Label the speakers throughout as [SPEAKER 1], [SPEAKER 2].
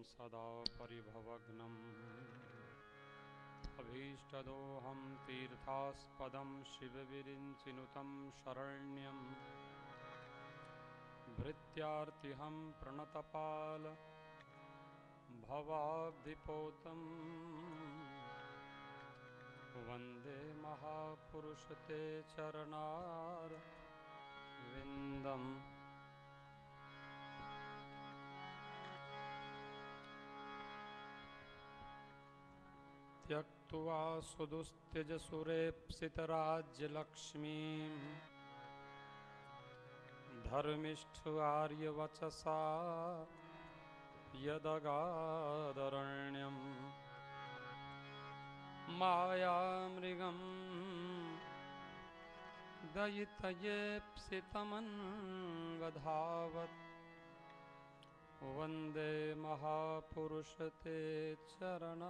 [SPEAKER 1] सदा परिभवग्नम् अभीष्टदोहं तीर्थास्पदं शिवविरिञ्चिनुतं शरण्यं भृत्यार्तिहं प्रणतपाल भवाब्धिपोतं वन्दे महापुरुष ते चरणारविन्दम्। त्यक्त्वा सुदुस्त्यजसुरेप्सितराज्यलक्ष्मीं धर्मिष्ठ आर्यवचसा यदगादरण्यं मायामृगं दयितयेप्सितमन्वधावत् वन्दे महापुरुष ते चरणारविन्दम्।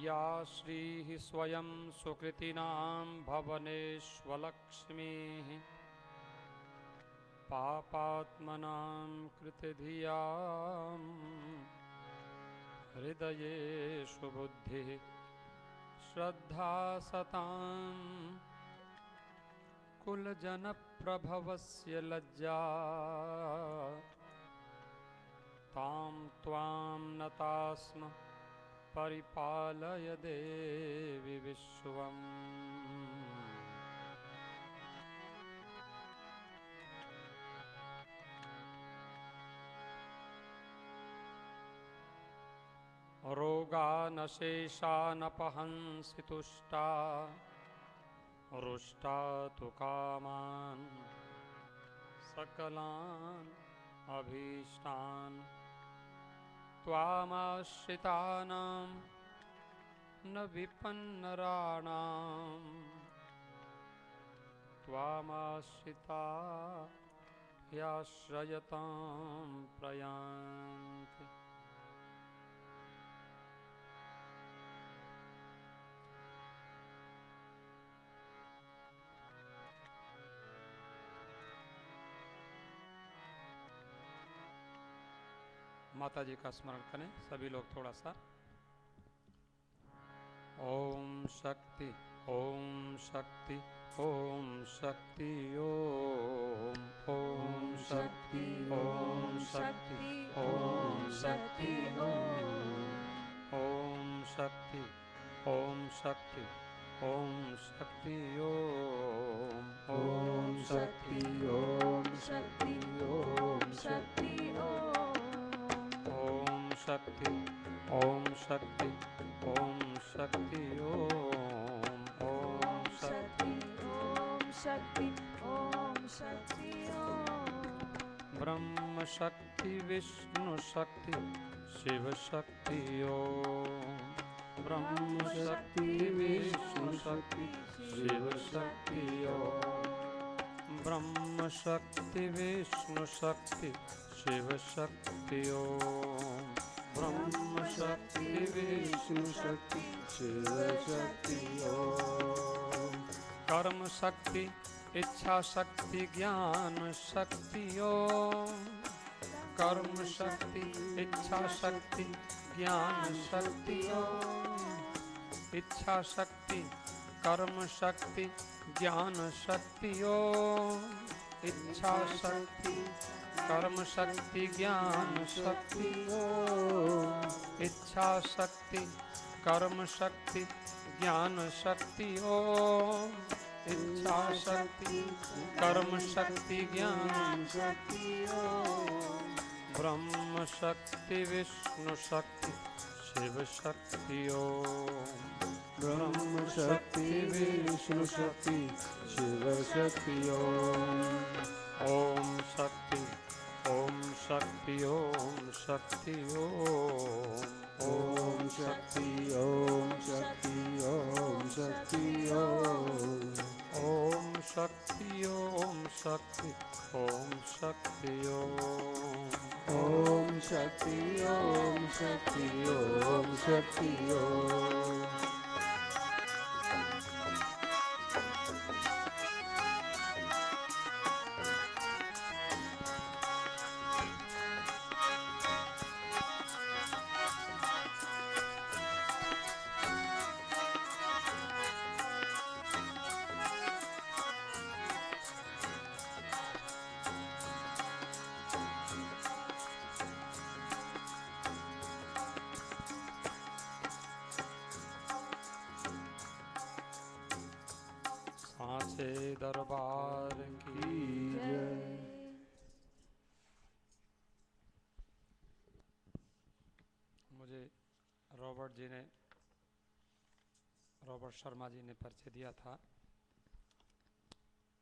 [SPEAKER 1] या श्रीः स्वयं सुकृतिनां भवनेष्वलक्ष्मीः पापात्मनां कृतधियां हृदयेषु बुद्धिः श्रद्धा सतां कुलजनप्रभवस्य लज्जा तां त्वां नतास्म परिपालय देवि विश्वम्। रोगानशेषानपहंसि तुष्टा रुष्टा तु कामान् सकलान् अभीष्टान् त्वामाश्रितानां न विपन्नराणां त्वामाश्रिता ह्याश्रयतां प्रयान्ति। माता जी का स्मरण करें सभी लोग थोड़ा सा। ओम शक्ति ओम शक्ति ओम शक्ति ओम शक्ति ओम शक्ति ओम शक्ति ओम शक्ति ओम शक्ति ओम शक्ति ओम शक्ति ओम शक्ति ओम शक्ति शक्ति ओम शक्ति ओम शक्ति ओम शक्ति ओम शक्ति ओम शक्ति ब्रह्म शक्ति विष्णु शक्ति शिव शक्ति ओम ब्रह्म शक्ति विष्णु शक्ति शिव शक्ति ओम ब्रह्म शक्ति विष्णु शक्ति शिव शक्ति ओम ब्रह्म शक्ति विष्णु शक्ति शिव शक्ति ओम कर्म शक्ति इच्छा शक्ति ज्ञान शक्ति ओम कर्म शक्ति इच्छा शक्ति ज्ञान शक्ति ओम इच्छा शक्ति कर्म शक्ति ज्ञान शक्ति ओम इच्छा शक्ति कर्म शक्ति ज्ञान शक्ति ओम इच्छा शक्ति कर्म शक्ति ज्ञान शक्ति ओम इच्छा शक्ति कर्म शक्ति ज्ञान शक्ति ओम ब्रह्म शक्ति विष्णु शक्ति शिव शक्ति ओम ब्रह्म शक्ति विष्णु शक्ति शिव शक्ति ओम शक्ति ओम शक्ति ओम शक्ति ओम शक्ति ओम शक्ति ओम शक्ति ओम शक्ति ओम शक्ति ओम शक्ति ओम शक्ति ओम शक्ति ओम शक्ति दरबार की
[SPEAKER 2] जय।
[SPEAKER 1] मुझे रॉबर्ट शर्मा जी ने परिचय दिया था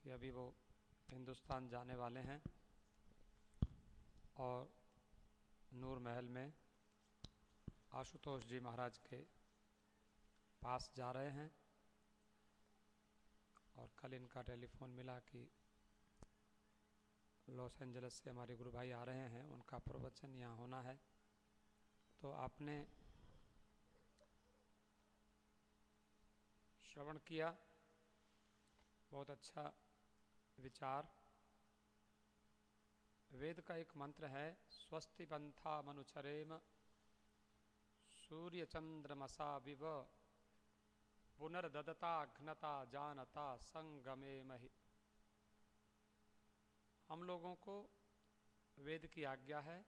[SPEAKER 1] कि अभी वो हिंदुस्तान जाने वाले हैं और नूर महल में आशुतोष जी महाराज के पास जा रहे हैं। और कल इनका टेलीफोन मिला कि लॉस एंजलिस से हमारे गुरु भाई आ रहे हैं, उनका प्रवचन यहाँ होना है। तो आपने श्रवण किया, बहुत अच्छा विचार। वेद का एक मंत्र है, स्वस्ति पंथा मनुचरेम सूर्य चंद्रमसा विव पुनर्ददता घ्नता जानता संगमे महि। हम लोगों को वेद की आज्ञा है,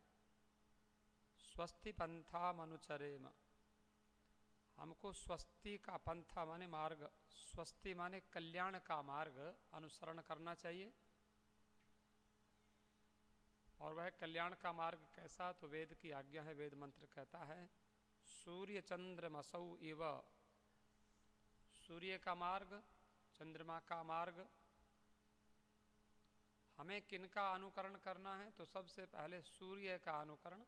[SPEAKER 1] स्वस्ति पंथा मनुचरेम, हमको स्वस्ति का पंथा माने मार्ग, स्वस्ति माने कल्याण का मार्ग अनुसरण करना चाहिए। और वह कल्याण का मार्ग कैसा, तो वेद की आज्ञा है, वेद मंत्र कहता है सूर्य चंद्रमसौ इव, सूर्य का मार्ग, चंद्रमा का मार्ग। हमें किनका अनुकरण करना है, तो सबसे पहले सूर्य का अनुकरण,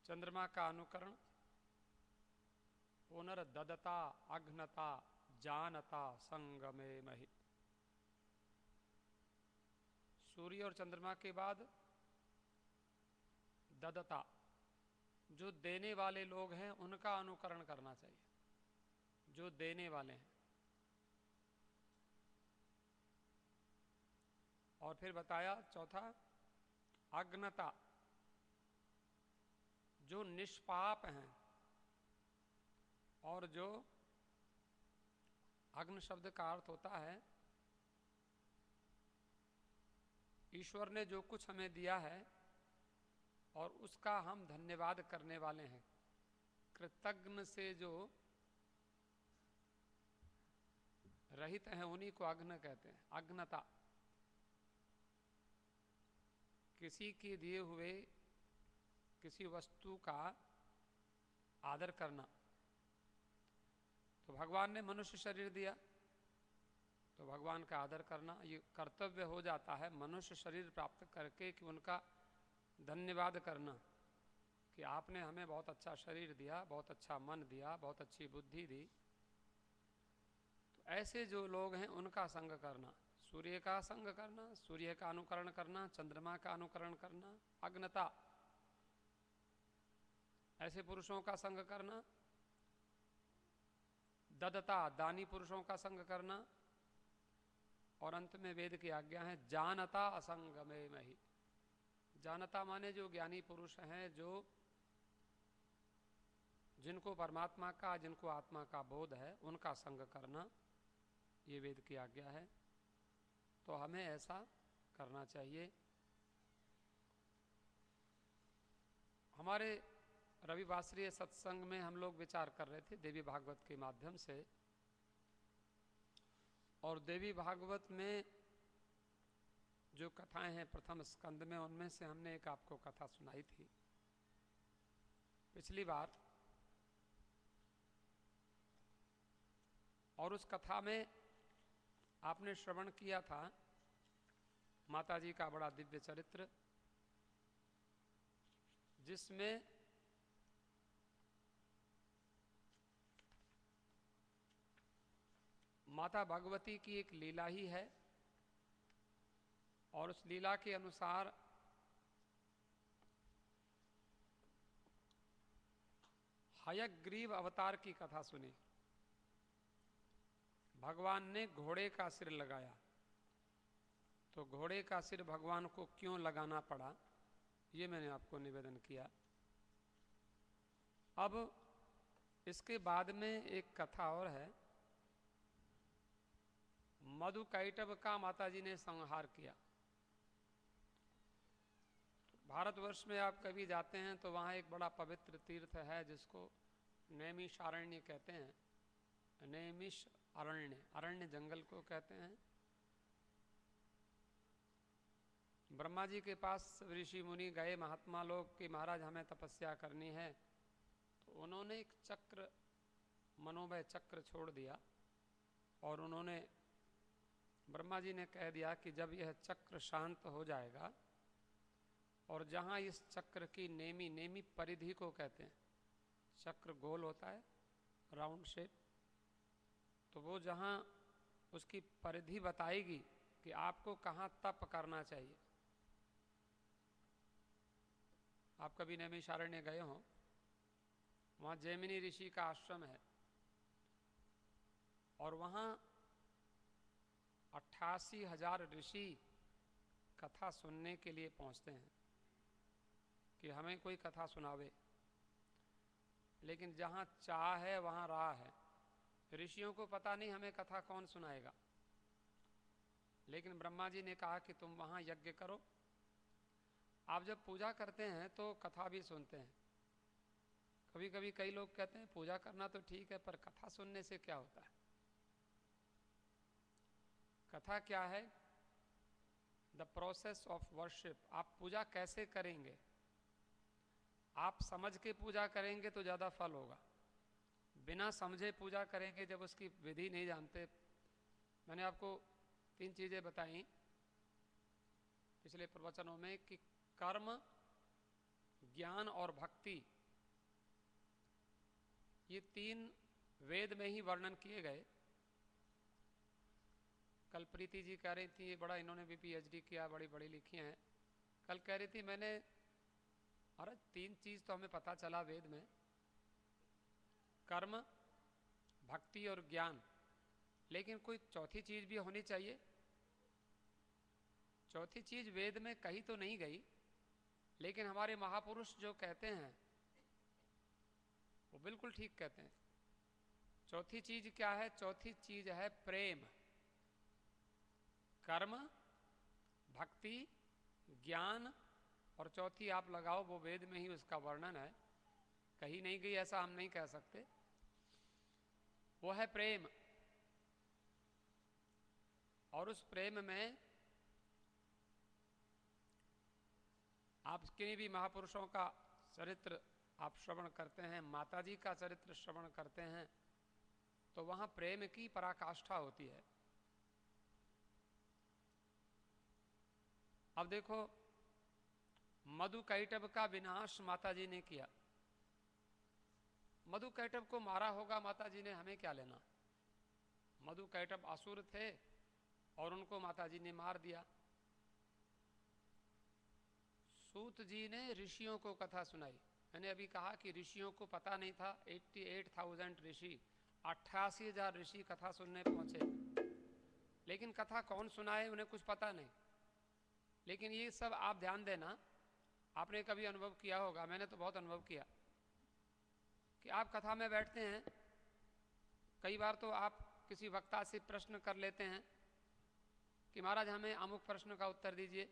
[SPEAKER 1] चंद्रमा का अनुकरण, पुनर्ददता अघ्नता जानता संगमे महि। सूर्य और चंद्रमा के बाद ददता, जो देने वाले लोग हैं उनका अनुकरण करना चाहिए, जो देने वाले हैं। और फिर बताया चौथा अज्ञता, जो निष्पाप हैं। और जो अग्न शब्द का अर्थ होता है ईश्वर ने जो कुछ हमें दिया है और उसका हम धन्यवाद करने वाले हैं। कृतज्ञ से जो रहित हैं उन्हीं को अग्न कहते हैं। अज्ञता, किसी के दिए हुए किसी वस्तु का आदर करना। तो भगवान ने मनुष्य शरीर दिया तो भगवान का आदर करना ये कर्तव्य हो जाता है, मनुष्य शरीर प्राप्त करके कि उनका धन्यवाद करना कि आपने हमें बहुत अच्छा शरीर दिया, बहुत अच्छा मन दिया, बहुत अच्छी बुद्धि दी। तो ऐसे जो लोग हैं उनका संग करना, सूर्य का संग करना, सूर्य का अनुकरण करना, चंद्रमा का अनुकरण करना, अज्ञता, ऐसे पुरुषों का संग करना, ददता, दानी पुरुषों का संग करना। और अंत में वेद की आज्ञा है जानता असंगमे महि। जानता माने जो ज्ञानी पुरुष हैं, जो जिनको परमात्मा का, जिनको आत्मा का बोध है, उनका संग करना, ये वेद की आज्ञा है। तो हमें ऐसा करना चाहिए। हमारे रविवासरीय सत्संग में हम लोग विचार कर रहे थे देवी भागवत के माध्यम से, और देवी भागवत में जो कथाएं हैं प्रथम स्कंद में, उनमें से हमने एक आपको कथा सुनाई थी पिछली बार। और उस कथा में आपने श्रवण किया था माता जी का बड़ा दिव्य चरित्र, जिसमें माता भगवती की एक लीला ही है। और उस लीला के अनुसार हयग्रीव अवतार की कथा सुनी। भगवान ने घोड़े का सिर लगाया, तो घोड़े का सिर भगवान को क्यों लगाना पड़ा, ये मैंने आपको निवेदन किया। अब इसके बाद में एक कथा और है, मधुकैटभ का माता जी ने संहार किया। भारतवर्ष में आप कभी जाते हैं तो वहाँ एक बड़ा पवित्र तीर्थ है जिसको नैमिषारण्य कहते हैं। नैमिष अरण्य, अरण्य जंगल को कहते हैं। ब्रह्मा जी के पास ऋषि मुनि गए, महात्मा लोग, कि महाराज हमें तपस्या करनी है। तो उन्होंने एक चक्र, मनोमय चक्र छोड़ दिया और उन्होंने, ब्रह्मा जी ने कह दिया कि जब यह चक्र शांत हो जाएगा और जहाँ इस चक्र की नेमी, नेमी परिधि को कहते हैं, चक्र गोल होता है, राउंड शेप, तो वो जहाँ उसकी परिधि बताएगी कि आपको कहाँ तप करना चाहिए। आप कभी नैमिषारण्य गए हो, वहाँ जैमिनी ऋषि का आश्रम है और वहाँ 88,000 ऋषि कथा सुनने के लिए पहुँचते हैं कि हमें कोई कथा सुनावे। लेकिन जहाँ चाह है वहाँ राह है। ऋषियों को पता नहीं हमें कथा कौन सुनाएगा, लेकिन ब्रह्मा जी ने कहा कि तुम वहाँ यज्ञ करो। आप जब पूजा करते हैं तो कथा भी सुनते हैं। कभी कभी कई लोग कहते हैं पूजा करना तो ठीक है, पर कथा सुनने से क्या होता है। कथा क्या है? The process of worship. आप पूजा कैसे करेंगे, आप समझ के पूजा करेंगे तो ज़्यादा फल होगा। बिना समझे पूजा करेंगे, जब उसकी विधि नहीं जानते। मैंने आपको 3 चीज़ें बताई पिछले प्रवचनों में कि कर्म, ज्ञान और भक्ति, ये 3 वेद में ही वर्णन किए गए। कल प्रीति जी कह रही थी, ये बड़ा, इन्होंने भी पीएचडी किया, बड़ी बड़ी लिखी हैं। कल कह रही थी मैंने, अरे 3 चीज़ तो हमें पता चला वेद में, कर्म, भक्ति और ज्ञान, लेकिन कोई चौथी चीज़ भी होनी चाहिए। चौथी चीज़ वेद में कही तो नहीं गई, लेकिन हमारे महापुरुष जो कहते हैं वो बिल्कुल ठीक कहते हैं। चौथी चीज़ क्या है? चौथी चीज़ है प्रेम। कर्म, भक्ति, ज्ञान, और चौथी आप लगाओ, वो वेद में ही उसका वर्णन है, कहीं नहीं गई ऐसा हम नहीं कह सकते। वो है प्रेम। और उस प्रेम में आप किन्हीं भी महापुरुषों का चरित्र आप श्रवण करते हैं, माताजी का चरित्र श्रवण करते हैं, तो वहां प्रेम की पराकाष्ठा होती है। अब देखो, मधुकैटभ का विनाश माताजी ने किया। मधुकैटभ को मारा होगा माताजी ने, हमें क्या लेना। मधुकैटभ असुर थे और उनको माताजी ने मार दिया। सूत जी ने ऋषियों को कथा सुनाई। मैंने अभी कहा कि ऋषियों को पता नहीं था। 88,000 ऋषि, 88,000 ऋषि कथा सुनने पहुंचे, लेकिन कथा कौन सुनाए उन्हें कुछ पता नहीं। लेकिन ये सब आप ध्यान देना, आपने कभी अनुभव किया होगा, मैंने तो बहुत अनुभव किया, कि आप कथा में बैठते हैं, कई बार तो आप किसी वक्ता से प्रश्न कर लेते हैं कि महाराज हमें अमुक प्रश्न का उत्तर दीजिए।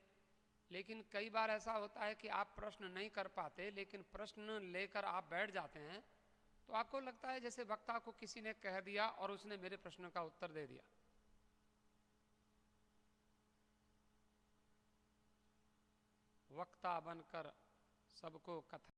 [SPEAKER 1] लेकिन कई बार ऐसा होता है कि आप प्रश्न नहीं कर पाते, लेकिन प्रश्न लेकर आप बैठ जाते हैं, तो आपको लगता है जैसे वक्ता को किसी ने कह दिया और उसने मेरे प्रश्न का उत्तर दे दिया। वक्ता बनकर सबको कथा